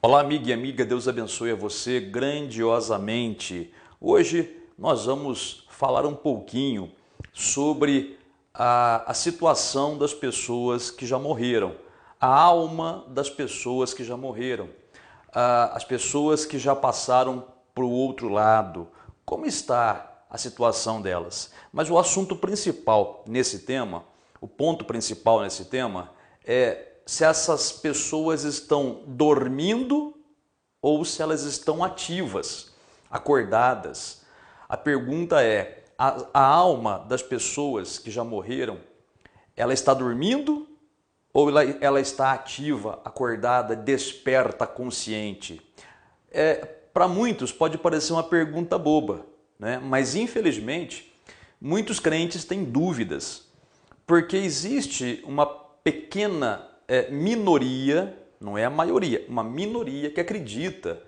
Olá, amiga e amiga, Deus abençoe a você grandiosamente. Hoje nós vamos falar um pouquinho sobre a situação das pessoas que já morreram, a alma das pessoas que já morreram, as pessoas que já passaram para o outro lado. Como está a situação delas? Mas o assunto principal nesse tema, o ponto principal nesse tema é se essas pessoas estão dormindo ou se elas estão ativas, acordadas. A pergunta é, a alma das pessoas que já morreram, ela está dormindo ou ela está ativa, acordada, desperta, consciente? Para muitos pode parecer uma pergunta boba, né? Mas infelizmente muitos crentes têm dúvidas, porque existe uma pequena minoria, não é a maioria, uma minoria que acredita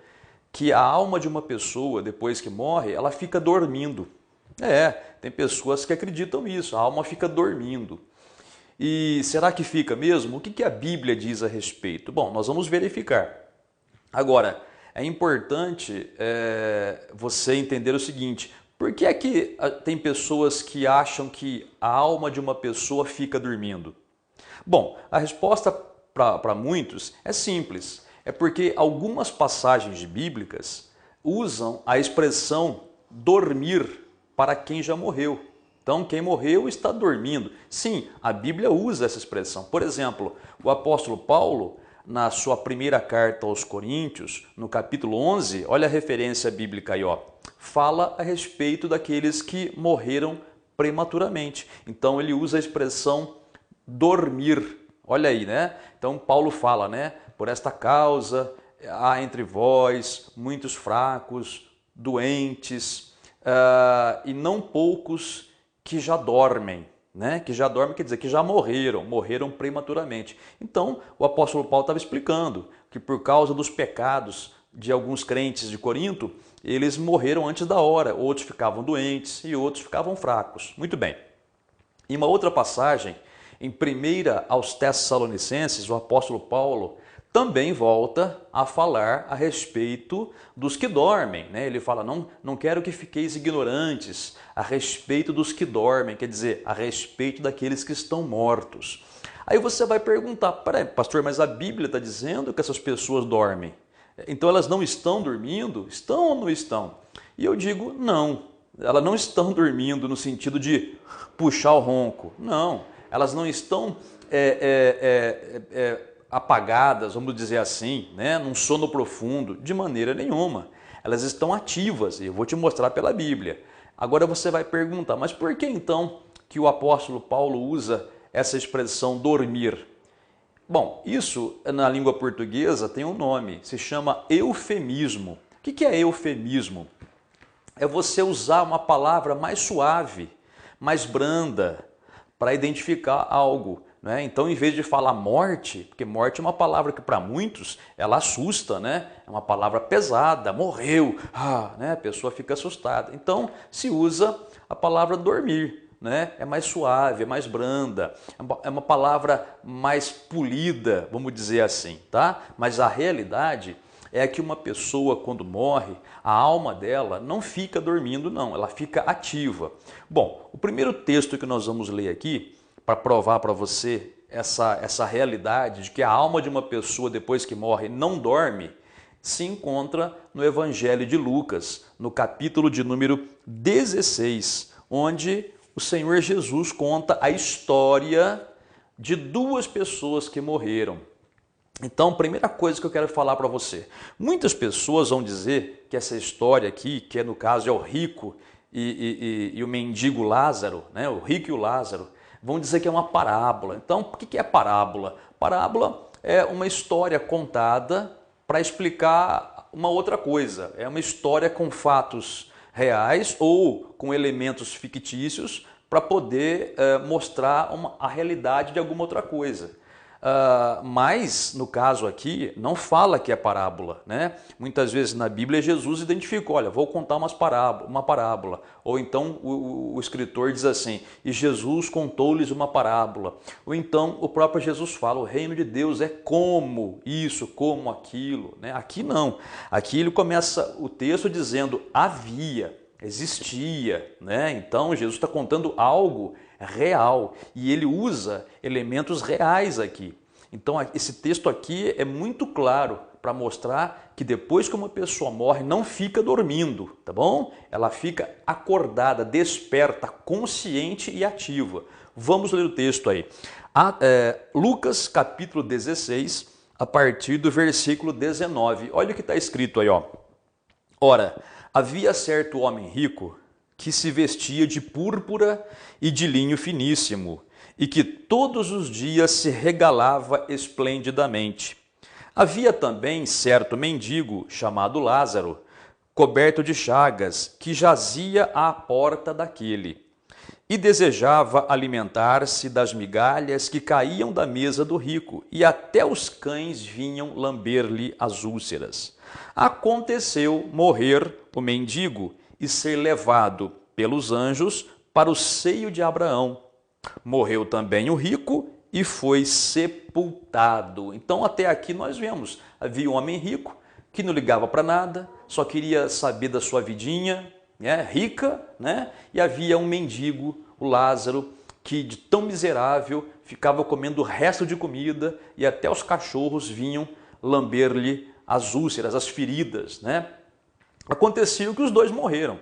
que a alma de uma pessoa, depois que morre, ela fica dormindo. Tem pessoas que acreditam nisso, a alma fica dormindo. E será que fica mesmo? O que a Bíblia diz a respeito? Bom, nós vamos verificar. Agora, é importante você entender o seguinte: por que é que tem pessoas que acham que a alma de uma pessoa fica dormindo? Bom, a resposta para muitos é simples. É porque algumas passagens bíblicas usam a expressão dormir para quem já morreu. Então, quem morreu está dormindo. Sim, a Bíblia usa essa expressão. Por exemplo, o apóstolo Paulo, na sua primeira carta aos Coríntios, no capítulo 11, olha a referência bíblica aí, ó, fala a respeito daqueles que morreram prematuramente. Então, ele usa a expressão dormir. Olha aí, né? Então Paulo fala, né? Por esta causa há entre vós muitos fracos, doentes, e não poucos que já dormem, né? Que já dormem quer dizer que já morreram prematuramente. Então o apóstolo Paulo estava explicando que por causa dos pecados de alguns crentes de Corinto, eles morreram antes da hora, outros ficavam doentes e outros ficavam fracos. Muito bem. Em uma outra passagem, em 1 aos Tessalonicenses, o apóstolo Paulo também volta a falar a respeito dos que dormem, né? Ele fala, não quero que fiqueis ignorantes a respeito dos que dormem, quer dizer, a respeito daqueles que estão mortos. Aí você vai perguntar, peraí, pastor, mas a Bíblia está dizendo que essas pessoas dormem. Então elas não estão dormindo? Estão ou não estão? E eu digo, não, elas não estão dormindo no sentido de puxar o ronco, não. Elas não estão apagadas, vamos dizer assim, né, num sono profundo, de maneira nenhuma. Elas estão ativas, e eu vou te mostrar pela Bíblia. Agora você vai perguntar, mas por que então que o apóstolo Paulo usa essa expressão dormir? Bom, isso na língua portuguesa tem um nome, se chama eufemismo. O que é eufemismo? É você usar uma palavra mais suave, mais branda, para identificar algo, né? Então, em vez de falar morte, porque morte é uma palavra que para muitos ela assusta, né? É uma palavra pesada, morreu, né? A pessoa fica assustada. Então, se usa a palavra dormir, né? É mais suave, é mais branda, é uma palavra mais polida, vamos dizer assim, tá? Mas a realidade é que uma pessoa, quando morre, a alma dela não fica dormindo, não, ela fica ativa. Bom, o primeiro texto que nós vamos ler aqui, para provar para você essa realidade de que a alma de uma pessoa, depois que morre, não dorme, se encontra no Evangelho de Lucas, no capítulo de número 16, onde o Senhor Jesus conta a história de duas pessoas que morreram. Então, primeira coisa que eu quero falar para você. Muitas pessoas vão dizer que essa história aqui, que no caso é o rico e o mendigo Lázaro, né? O rico e o Lázaro, vão dizer que é uma parábola. Então, o que é parábola? Parábola é uma história contada para explicar uma outra coisa. É uma história com fatos reais ou com elementos fictícios para poder mostrar a realidade de alguma outra coisa. Mas, no caso aqui, não fala que é parábola, né? Muitas vezes na Bíblia Jesus identifica, olha, vou contar uma parábola. Ou então o escritor diz assim, e Jesus contou-lhes uma parábola. Ou então o próprio Jesus fala, o reino de Deus é como isso, como aquilo, né? Aqui não. Aqui ele começa o texto dizendo, havia, existia, né? Então Jesus está contando algo real e ele usa elementos reais aqui. Então esse texto aqui é muito claro para mostrar que depois que uma pessoa morre não fica dormindo, tá bom? Ela fica acordada, desperta, consciente e ativa. Vamos ler o texto aí. Lucas capítulo 16, a partir do versículo 19. Olha o que está escrito aí, ó. Ora, havia certo homem rico que se vestia de púrpura e de linho finíssimo, e que todos os dias se regalava esplendidamente. Havia também certo mendigo, chamado Lázaro, coberto de chagas, que jazia à porta daquele, e desejava alimentar-se das migalhas que caíam da mesa do rico, e até os cães vinham lamber-lhe as úlceras. Aconteceu morrer o mendigo, e ser levado pelos anjos para o seio de Abraão. Morreu também o rico e foi sepultado. Então até aqui nós vemos, havia um homem rico que não ligava para nada, só queria saber da sua vidinha, né, rica, né? E havia um mendigo, o Lázaro, que de tão miserável ficava comendo o resto de comida e até os cachorros vinham lamber-lhe as úlceras, as feridas, né? Aconteceu que os dois morreram,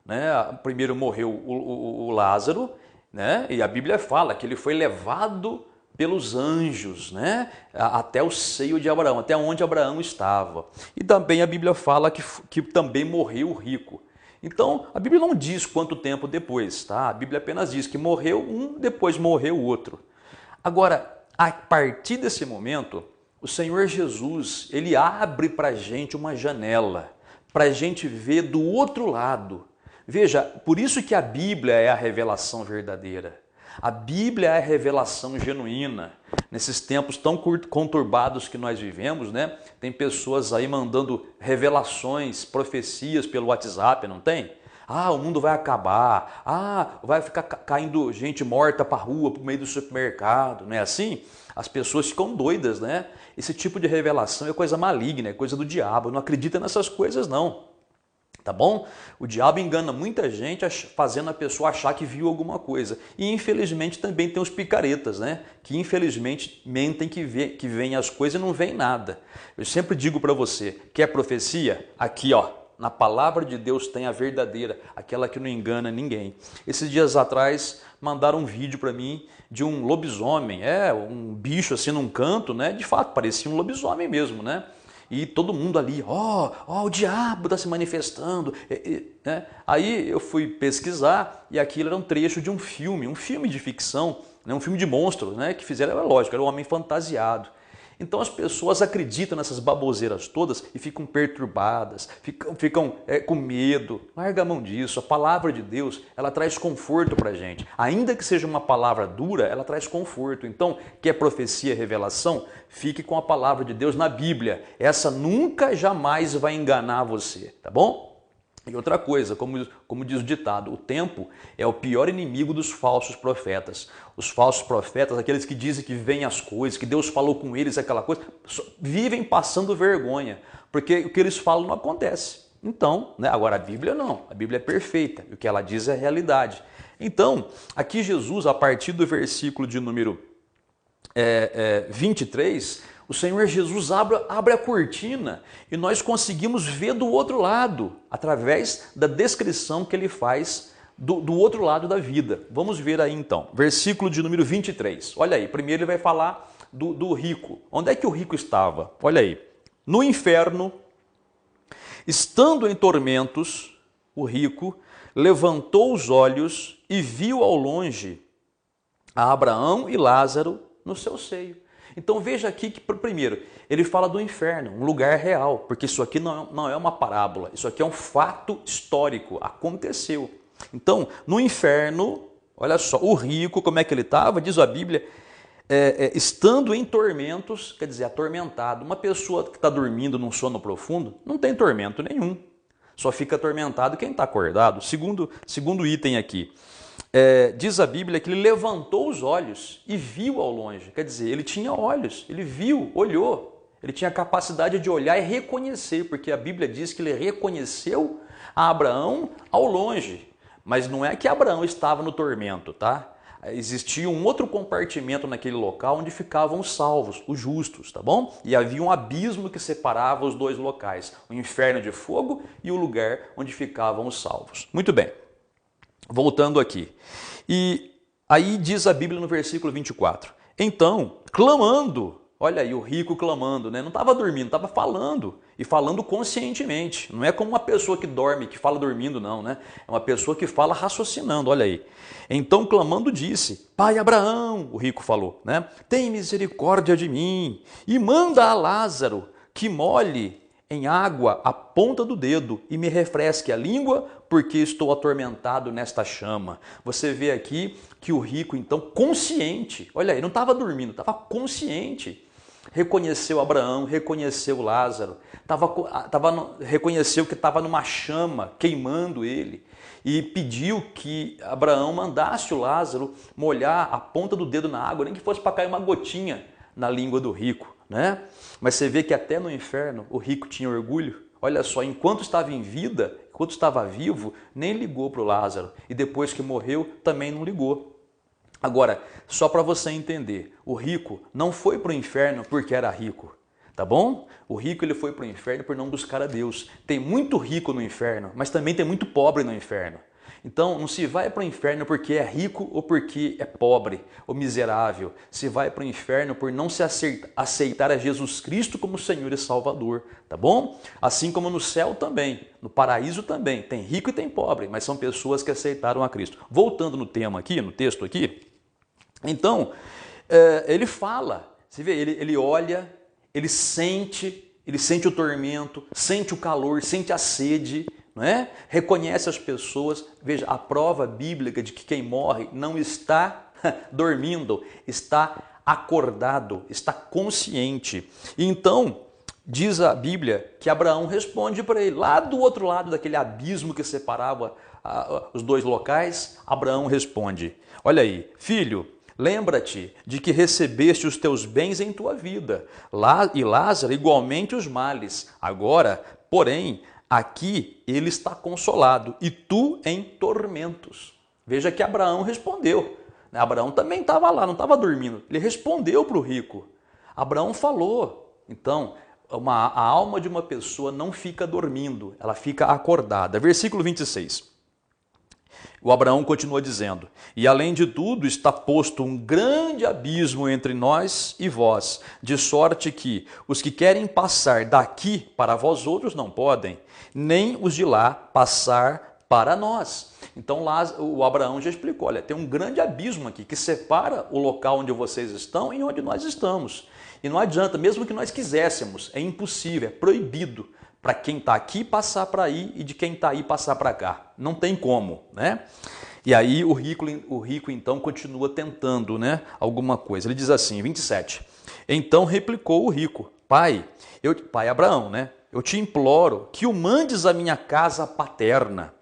né? Primeiro morreu o Lázaro, né? E a Bíblia fala que ele foi levado pelos anjos, né? Até o seio de Abraão, até onde Abraão estava. E também a Bíblia fala que também morreu o rico. Então, a Bíblia não diz quanto tempo depois, tá? A Bíblia apenas diz que morreu um, depois morreu o outro. Agora, a partir desse momento, o Senhor Jesus, ele abre para a gente uma janela, para a gente ver do outro lado. Veja, por isso que a Bíblia é a revelação verdadeira. A Bíblia é a revelação genuína. Nesses tempos tão conturbados que nós vivemos, né? Tem pessoas aí mandando revelações, profecias pelo WhatsApp, não tem? Ah, o mundo vai acabar. Ah, vai ficar caindo gente morta para a rua, para o meio do supermercado. Não é assim? As pessoas ficam doidas, né? Esse tipo de revelação é coisa maligna, é coisa do diabo. Não acredita nessas coisas, não. Tá bom? O diabo engana muita gente fazendo a pessoa achar que viu alguma coisa. E infelizmente também tem os picaretas, né? Que infelizmente mentem que vem as coisas e não vem nada. Eu sempre digo para você, quer profecia? Aqui, ó. Na palavra de Deus tem a verdadeira, aquela que não engana ninguém. Esses dias atrás mandaram um vídeo para mim de um lobisomem, um bicho assim num canto, né? De fato, parecia um lobisomem mesmo, né? E todo mundo ali, o diabo está se manifestando. Né? Aí eu fui pesquisar e aquilo era um trecho de um filme de ficção, né? Um filme de monstros, né? Que fizeram, é lógico, era um homem fantasiado. Então as pessoas acreditam nessas baboseiras todas e ficam perturbadas, ficam com medo. Larga a mão disso. A palavra de Deus, ela traz conforto para a gente. Ainda que seja uma palavra dura, ela traz conforto. Então, quer profecia, revelação? Fique com a palavra de Deus na Bíblia. Essa nunca, jamais vai enganar você, tá bom? E outra coisa, como diz o ditado, o tempo é o pior inimigo dos falsos profetas. Os falsos profetas, aqueles que dizem que vêm as coisas, que Deus falou com eles, aquela coisa, vivem passando vergonha, porque o que eles falam não acontece. Então, né, agora a Bíblia não, a Bíblia é perfeita, e o que ela diz é a realidade. Então, aqui Jesus, a partir do versículo de número 23, o Senhor Jesus abre a cortina e nós conseguimos ver do outro lado, através da descrição que ele faz do outro lado da vida. Vamos ver aí então, versículo de número 23. Olha aí, primeiro ele vai falar do rico. Onde é que o rico estava? Olha aí, no inferno, estando em tormentos, o rico levantou os olhos e viu ao longe a Abraão e Lázaro no seu seio. Então veja aqui que, primeiro, ele fala do inferno, um lugar real, porque isso aqui não é uma parábola, isso aqui é um fato histórico, aconteceu. Então, no inferno, olha só, o rico, como é que ele estava? Diz a Bíblia, estando em tormentos, quer dizer, atormentado. Uma pessoa que está dormindo num sono profundo não tem tormento nenhum. Só fica atormentado quem está acordado. Segundo item aqui, diz a Bíblia que ele levantou os olhos e viu ao longe. Quer dizer, ele tinha olhos, ele viu, olhou. Ele tinha a capacidade de olhar e reconhecer, porque a Bíblia diz que ele reconheceu a Abraão ao longe. Mas não é que Abraão estava no tormento, tá? Existia um outro compartimento naquele local onde ficavam os salvos, os justos, tá bom? E havia um abismo que separava os dois locais, o inferno de fogo e o lugar onde ficavam os salvos. Muito bem, voltando aqui. E aí diz a Bíblia no versículo 24, então, clamando, olha aí o rico clamando, né? Não estava dormindo, estava falando, e falando conscientemente. Não é como uma pessoa que dorme, que fala dormindo, não, né? É uma pessoa que fala raciocinando, olha aí. Então, clamando, disse, pai Abraão, o rico falou, né? Tem misericórdia de mim e manda a Lázaro que molhe em água a ponta do dedo e me refresque a língua, porque estou atormentado nesta chama. Você vê aqui que o rico, então, consciente, olha aí, não estava dormindo, estava consciente, reconheceu Abraão, reconheceu Lázaro, reconheceu que estava numa chama queimando ele e pediu que Abraão mandasse o Lázaro molhar a ponta do dedo na água, nem que fosse para cair uma gotinha na língua do rico, né? Mas você vê que até no inferno o rico tinha orgulho. Olha só, enquanto estava em vida, enquanto estava vivo, nem ligou para o Lázaro e depois que morreu também não ligou. Agora, só para você entender, o rico não foi para o inferno porque era rico, tá bom? O rico ele foi para o inferno por não buscar a Deus. Tem muito rico no inferno, mas também tem muito pobre no inferno. Então, não se vai para o inferno porque é rico ou porque é pobre ou miserável. Se vai para o inferno por não se aceitar a Jesus Cristo como Senhor e Salvador, tá bom? Assim como no céu também, no paraíso também, tem rico e tem pobre, mas são pessoas que aceitaram a Cristo. Voltando no tema aqui, no texto aqui, então, ele fala, você vê, ele olha, ele sente o tormento, sente o calor, sente a sede, não é? Reconhece as pessoas. Veja, a prova bíblica de que quem morre não está dormindo, está acordado, está consciente. E então, diz a Bíblia que Abraão responde para ele, lá do outro lado daquele abismo que separava os dois locais, Abraão responde, olha aí, filho, lembra-te de que recebeste os teus bens em tua vida, e Lázaro igualmente os males. Agora, porém, aqui ele está consolado e tu em tormentos. Veja que Abraão respondeu. Abraão também estava lá, não estava dormindo. Ele respondeu para o rico. Abraão falou. Então, a alma de uma pessoa não fica dormindo, ela fica acordada. Versículo 26. O Abraão continua dizendo, e além de tudo está posto um grande abismo entre nós e vós, de sorte que os que querem passar daqui para vós outros não podem, nem os de lá passar para nós. Então o Abraão já explicou, olha, tem um grande abismo aqui que separa o local onde vocês estão e onde nós estamos. E não adianta, mesmo que nós quiséssemos, é impossível, é proibido para quem está aqui passar para aí e de quem está aí passar para cá. Não tem como, né? E aí o rico então continua tentando, né, alguma coisa. Ele diz assim, 27. Então replicou o rico, pai Abraão, né? Eu te imploro que o mandes à minha casa paterna,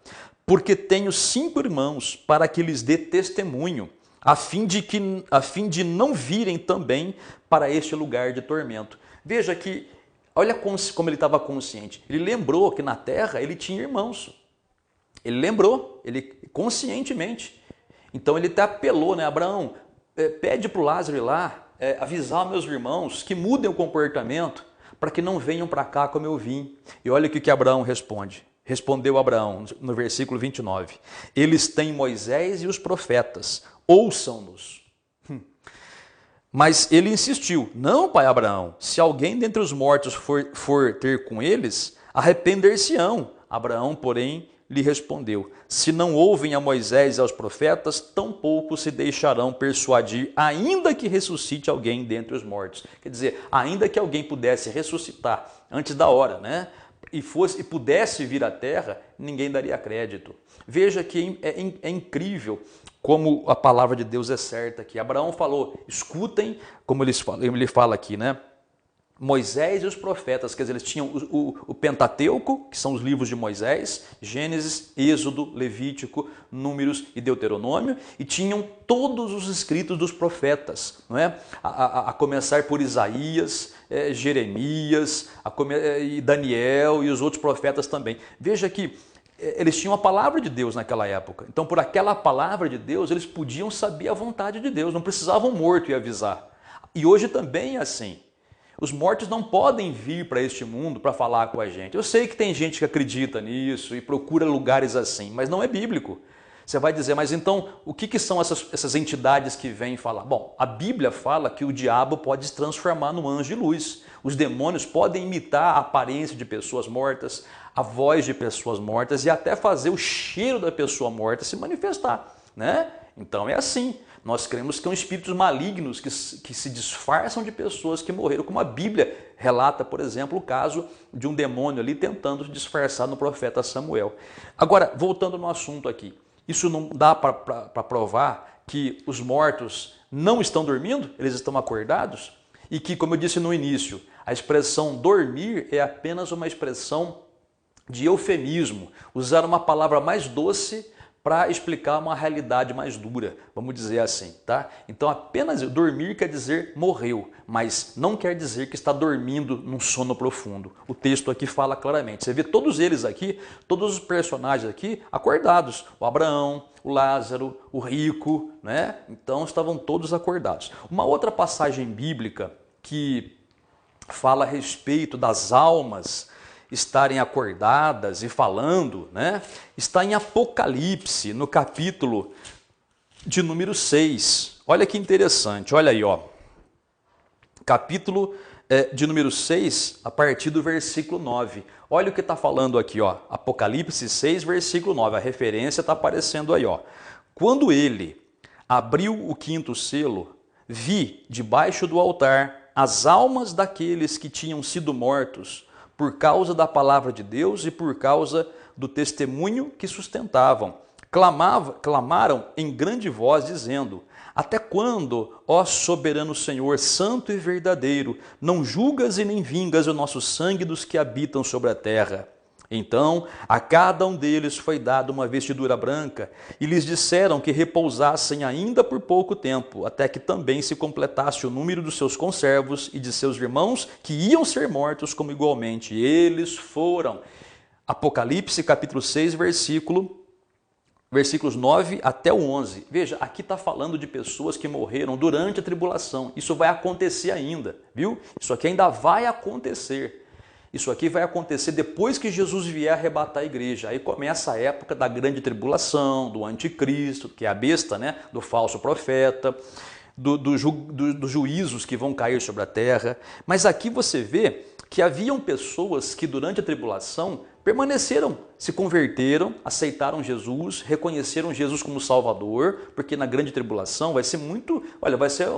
porque tenho 5 irmãos, para que lhes dê testemunho, a fim de não virem também para este lugar de tormento. Veja que olha como ele estava consciente. Ele lembrou que na terra ele tinha irmãos. Ele lembrou, ele conscientemente. Então ele até apelou, né? Abraão, pede para o Lázaro ir lá, avisar meus irmãos que mudem o comportamento para que não venham para cá como eu vim. E olha o que Abraão responde. Respondeu Abraão no versículo 29. Eles têm Moisés e os profetas, ouçam-nos. Mas ele insistiu, não, pai Abraão, se alguém dentre os mortos for ter com eles, arrepender-se-ão. Abraão, porém, lhe respondeu, se não ouvem a Moisés e aos profetas, tampouco se deixarão persuadir, ainda que ressuscite alguém dentre os mortos. Quer dizer, ainda que alguém pudesse ressuscitar antes da hora, né? e pudesse vir à terra, ninguém daria crédito. Veja que é incrível como a palavra de Deus é certa aqui. Abraão falou, escutem, como ele fala aqui, né? Moisés e os profetas, quer dizer, eles tinham o Pentateuco, que são os livros de Moisés, Gênesis, Êxodo, Levítico, Números e Deuteronômio, e tinham todos os escritos dos profetas, não é? A começar por Isaías, Jeremias, e Daniel e os outros profetas também. Veja que eles tinham a palavra de Deus naquela época, então por aquela palavra de Deus eles podiam saber a vontade de Deus, não precisavam morto e avisar. E hoje também é assim. Os mortos não podem vir para este mundo para falar com a gente. Eu sei que tem gente que acredita nisso e procura lugares assim, mas não é bíblico. Você vai dizer, mas então o que são essas entidades que vêm falar? Bom, a Bíblia fala que o diabo pode se transformar num anjo de luz. Os demônios podem imitar a aparência de pessoas mortas, a voz de pessoas mortas e até fazer o cheiro da pessoa morta se manifestar, né? Então é assim. Nós cremos que são espíritos malignos que se disfarçam de pessoas que morreram, como a Bíblia relata, por exemplo, o caso de um demônio ali tentando se disfarçar no profeta Samuel. Agora, voltando no assunto aqui, isso não dá para provar que os mortos não estão dormindo, eles estão acordados? E que, como eu disse no início, a expressão dormir é apenas uma expressão de eufemismo, usar uma palavra mais doce para explicar uma realidade mais dura, vamos dizer assim, tá? Então apenas dormir quer dizer morreu, mas não quer dizer que está dormindo num sono profundo. O texto aqui fala claramente. Você vê todos eles aqui, todos os personagens aqui acordados. O Abraão, o Lázaro, o rico, né? Então estavam todos acordados. Uma outra passagem bíblica que fala a respeito das almas estarem acordadas e falando, né? Está em Apocalipse, no capítulo de número 6. Olha que interessante, olha aí, ó. Capítulo de número 6, a partir do versículo 9. Olha o que está falando aqui, ó. Apocalipse 6, versículo 9. A referência está aparecendo aí, ó. Quando ele abriu o quinto selo, vi debaixo do altar as almas daqueles que tinham sido mortos por causa da palavra de Deus e por causa do testemunho que sustentavam. Clamaram em grande voz, dizendo: até quando, ó soberano Senhor, santo e verdadeiro, não julgas e nem vingas o nosso sangue dos que habitam sobre a terra? Então a cada um deles foi dada uma vestidura branca, e lhes disseram que repousassem ainda por pouco tempo, até que também se completasse o número dos seus conservos e de seus irmãos, que iam ser mortos como igualmente eles foram. Apocalipse capítulo 6, versículos 9 até o 11. Veja, aqui está falando de pessoas que morreram durante a tribulação. Isso vai acontecer ainda, viu? Isso aqui ainda vai acontecer. Isso aqui vai acontecer depois que Jesus vier arrebatar a igreja. Aí começa a época da grande tribulação, do anticristo, que é a besta, né? Do falso profeta, dos juízos que vão cair sobre a terra. Mas aqui você vê que haviam pessoas que durante a tribulação permaneceram, se converteram, aceitaram Jesus, reconheceram Jesus como Salvador, porque na grande tribulação vai ser vai ser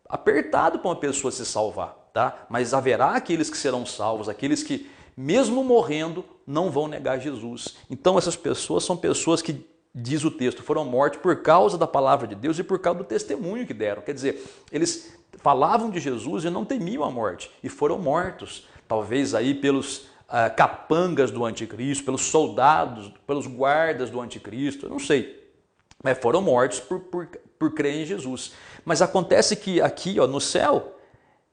apertado para uma pessoa se salvar, tá? Mas haverá aqueles que serão salvos, aqueles que, mesmo morrendo, não vão negar Jesus. Então essas pessoas são pessoas que, diz o texto, foram mortos por causa da palavra de Deus e por causa do testemunho que deram. Quer dizer, eles falavam de Jesus e não temiam a morte, e foram mortos, talvez aí pelos capangas do anticristo, pelos soldados, pelos guardas do anticristo, eu não sei, mas foram mortos por crer em Jesus. Mas acontece que aqui, ó, no céu,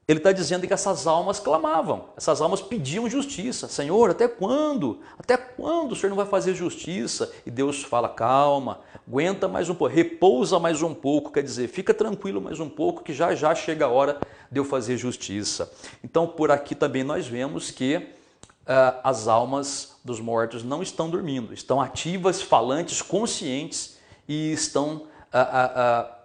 ele está dizendo que essas almas clamavam, essas almas pediam justiça. Senhor, até quando? Até quando o Senhor não vai fazer justiça? E Deus fala, calma, aguenta mais um pouco, repousa mais um pouco, quer dizer, fica tranquilo mais um pouco que já já chega a hora de eu fazer justiça. Então por aqui também nós vemos que as almas dos mortos não estão dormindo, estão ativas, falantes, conscientes e estão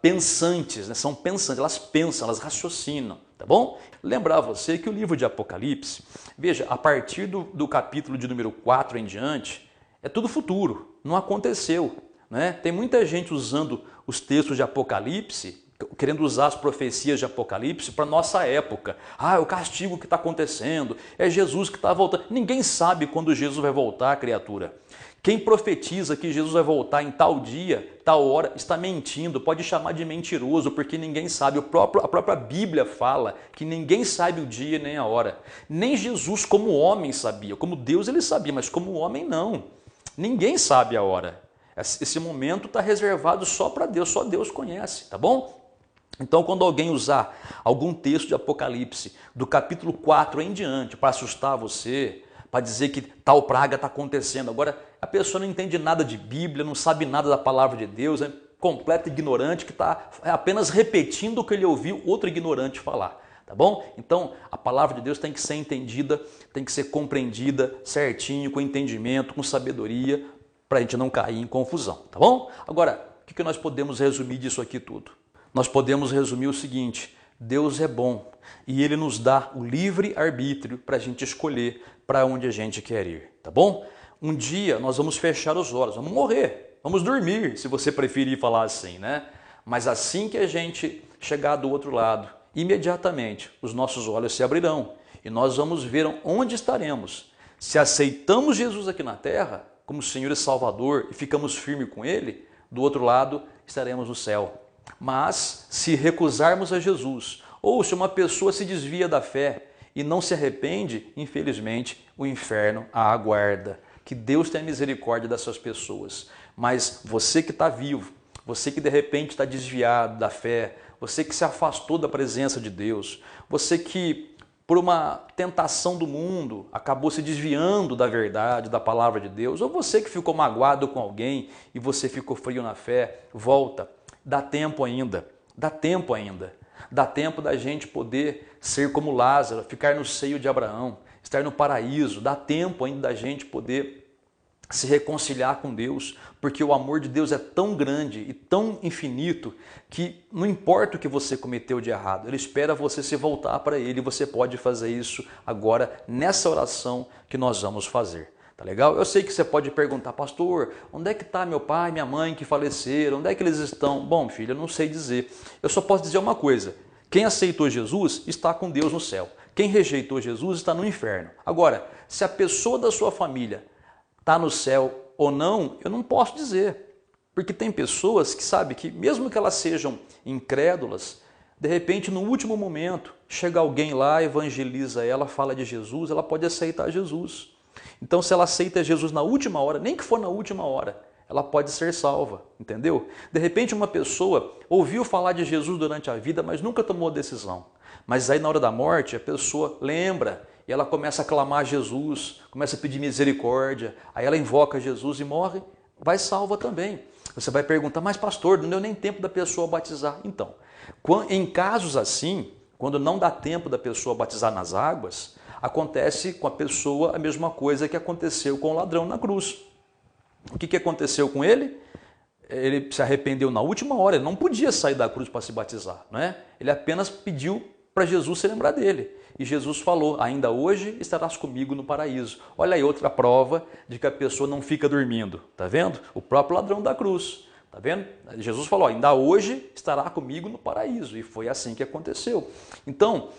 pensantes, né? São pensantes, elas pensam, elas raciocinam, tá bom? Lembrar você que o livro de Apocalipse, veja, a partir do capítulo de número 4 em diante, é tudo futuro, não aconteceu, né? Tem muita gente usando os textos de Apocalipse querendo usar as profecias de Apocalipse para a nossa época. Ah, é o castigo que está acontecendo, é Jesus que está voltando. Ninguém sabe quando Jesus vai voltar, criatura. Quem profetiza que Jesus vai voltar em tal dia, tal hora, está mentindo, pode chamar de mentiroso, porque ninguém sabe. A própria Bíblia fala que ninguém sabe o dia nem a hora. Nem Jesus como homem sabia, como Deus ele sabia, mas como homem não. Ninguém sabe a hora. Esse momento está reservado só para Deus, só Deus conhece, tá bom? Então, quando alguém usar algum texto de Apocalipse, do capítulo 4 em diante, para assustar você, para dizer que tal praga está acontecendo. Agora, a pessoa não entende nada de Bíblia, não sabe nada da palavra de Deus, é completo ignorante que está apenas repetindo o que ele ouviu outro ignorante falar. Tá bom? Então, a palavra de Deus tem que ser entendida, tem que ser compreendida certinho, com entendimento, com sabedoria, para a gente não cair em confusão. Tá bom? Agora, o que nós podemos resumir disso aqui tudo? Nós podemos resumir o seguinte: Deus é bom e Ele nos dá o livre arbítrio para a gente escolher para onde a gente quer ir, tá bom? Um dia nós vamos fechar os olhos, vamos morrer, vamos dormir, se você preferir falar assim, né? Mas assim que a gente chegar do outro lado, imediatamente os nossos olhos se abrirão e nós vamos ver onde estaremos. Se aceitamos Jesus aqui na terra como Senhor e Salvador e ficamos firmes com Ele, do outro lado estaremos no céu. Mas se recusarmos a Jesus, ou se uma pessoa se desvia da fé e não se arrepende, infelizmente o inferno a aguarda. Que Deus tenha misericórdia dessas pessoas. Mas você que está vivo, você que de repente está desviado da fé, você que se afastou da presença de Deus, você que por uma tentação do mundo acabou se desviando da verdade, da palavra de Deus, ou você que ficou magoado com alguém e você ficou frio na fé, volta. Dá tempo ainda, dá tempo ainda. Dá tempo da gente poder ser como Lázaro, ficar no seio de Abraão, estar no paraíso. Dá tempo ainda da gente poder se reconciliar com Deus, porque o amor de Deus é tão grande e tão infinito que não importa o que você cometeu de errado, Ele espera você se voltar para Ele e você pode fazer isso agora nessa oração que nós vamos fazer. Tá legal? Eu sei que você pode perguntar: pastor, onde é que está meu pai e minha mãe que faleceram? Onde é que eles estão? Bom, filho, eu não sei dizer. Eu só posso dizer uma coisa: quem aceitou Jesus está com Deus no céu. Quem rejeitou Jesus está no inferno. Agora, se a pessoa da sua família está no céu ou não, eu não posso dizer. Porque tem pessoas que sabem que mesmo que elas sejam incrédulas, de repente no último momento, chega alguém lá, evangeliza ela, fala de Jesus, ela pode aceitar Jesus. Então, se ela aceita Jesus na última hora, nem que for na última hora, ela pode ser salva, entendeu? De repente, uma pessoa ouviu falar de Jesus durante a vida, mas nunca tomou decisão. Mas aí, na hora da morte, a pessoa lembra e ela começa a clamar a Jesus, começa a pedir misericórdia, aí ela invoca Jesus e morre, vai salva também. Você vai perguntar: mas pastor, não deu nem tempo da pessoa batizar. Então, em casos assim, quando não dá tempo da pessoa batizar nas águas, acontece com a pessoa a mesma coisa que aconteceu com o ladrão na cruz. O que aconteceu com ele? Ele se arrependeu na última hora, ele não podia sair da cruz para se batizar, não é? Ele apenas pediu para Jesus se lembrar dele. E Jesus falou: ainda hoje estarás comigo no paraíso. Olha aí outra prova de que a pessoa não fica dormindo, tá vendo? O próprio ladrão da cruz, tá vendo? Jesus falou: ainda hoje estará comigo no paraíso. E foi assim que aconteceu. Então,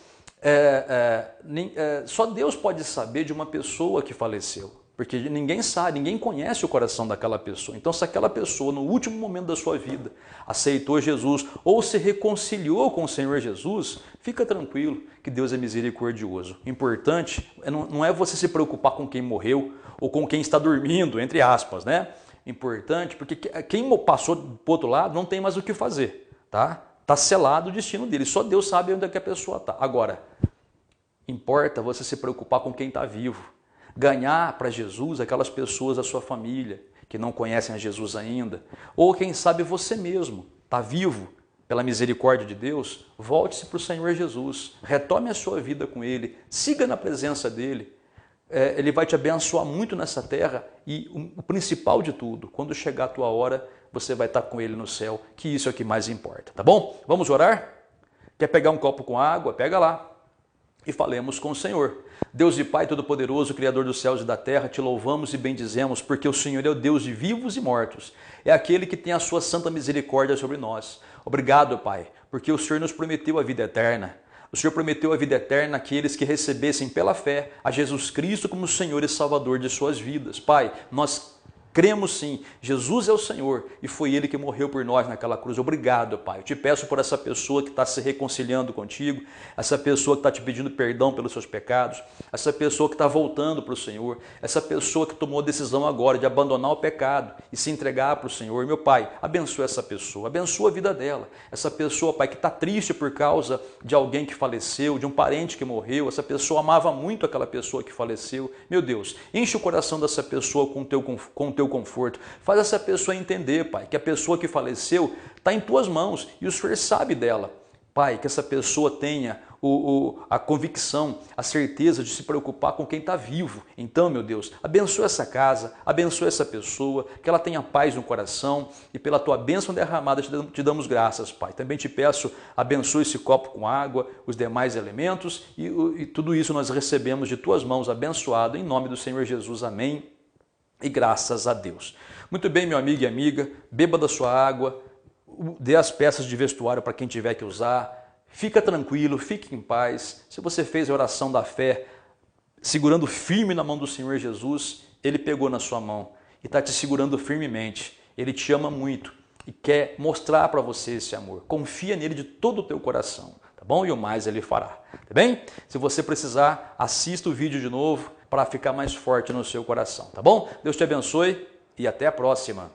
só Deus pode saber de uma pessoa que faleceu, porque ninguém sabe, ninguém conhece o coração daquela pessoa. Então, se aquela pessoa no último momento da sua vida aceitou Jesus ou se reconciliou com o Senhor Jesus, fica tranquilo que Deus é misericordioso. O importante não é você se preocupar com quem morreu ou com quem está dormindo, entre aspas, né? Importante, porque quem passou para o outro lado não tem mais o que fazer, tá? Está selado o destino dele, só Deus sabe onde é que a pessoa está. Agora, importa você se preocupar com quem está vivo. Ganhar para Jesus aquelas pessoas da sua família que não conhecem a Jesus ainda. Ou quem sabe você mesmo está vivo pela misericórdia de Deus, volte-se para o Senhor Jesus. Retome a sua vida com Ele, siga na presença dEle. Ele vai te abençoar muito nessa terra e o principal de tudo, quando chegar a tua hora, você vai estar com Ele no céu, que isso é o que mais importa, tá bom? Vamos orar? Quer pegar um copo com água? Pega lá e falemos com o Senhor. Deus e Pai Todo-Poderoso, Criador dos céus e da terra, te louvamos e bendizemos, porque o Senhor é o Deus de vivos e mortos. É aquele que tem a sua santa misericórdia sobre nós. Obrigado, Pai, porque o Senhor nos prometeu a vida eterna. O Senhor prometeu a vida eterna àqueles que recebessem pela fé a Jesus Cristo como Senhor e Salvador de suas vidas. Pai, nós cremos sim, Jesus é o Senhor e foi Ele que morreu por nós naquela cruz. Obrigado, Pai. Eu te peço por essa pessoa que está se reconciliando contigo, essa pessoa que está te pedindo perdão pelos seus pecados, essa pessoa que está voltando para o Senhor, essa pessoa que tomou a decisão agora de abandonar o pecado e se entregar para o Senhor. Meu Pai, abençoa essa pessoa, abençoa a vida dela. Essa pessoa, Pai, que está triste por causa de alguém que faleceu, de um parente que morreu, essa pessoa amava muito aquela pessoa que faleceu. Meu Deus, enche o coração dessa pessoa com o teu conforto. Faz essa pessoa entender, Pai, que a pessoa que faleceu está em tuas mãos e o Senhor sabe dela. Pai, que essa pessoa tenha a convicção, a certeza de se preocupar com quem está vivo. Então, meu Deus, abençoa essa casa, abençoa essa pessoa, que ela tenha paz no coração e pela tua bênção derramada te damos graças, Pai. Também te peço, abençoa esse copo com água, os demais elementos e tudo isso nós recebemos de tuas mãos, abençoado, em nome do Senhor Jesus. Amém. E graças a Deus. Muito bem, meu amigo e amiga, beba da sua água, dê as peças de vestuário para quem tiver que usar, fica tranquilo, fique em paz. Se você fez a oração da fé, segurando firme na mão do Senhor Jesus, Ele pegou na sua mão e está te segurando firmemente. Ele te ama muito e quer mostrar para você esse amor. Confia nele de todo o teu coração, tá bom? E o mais Ele fará, tá bem? Se você precisar, assista o vídeo de novo, para ficar mais forte no seu coração, tá bom? Deus te abençoe e até a próxima.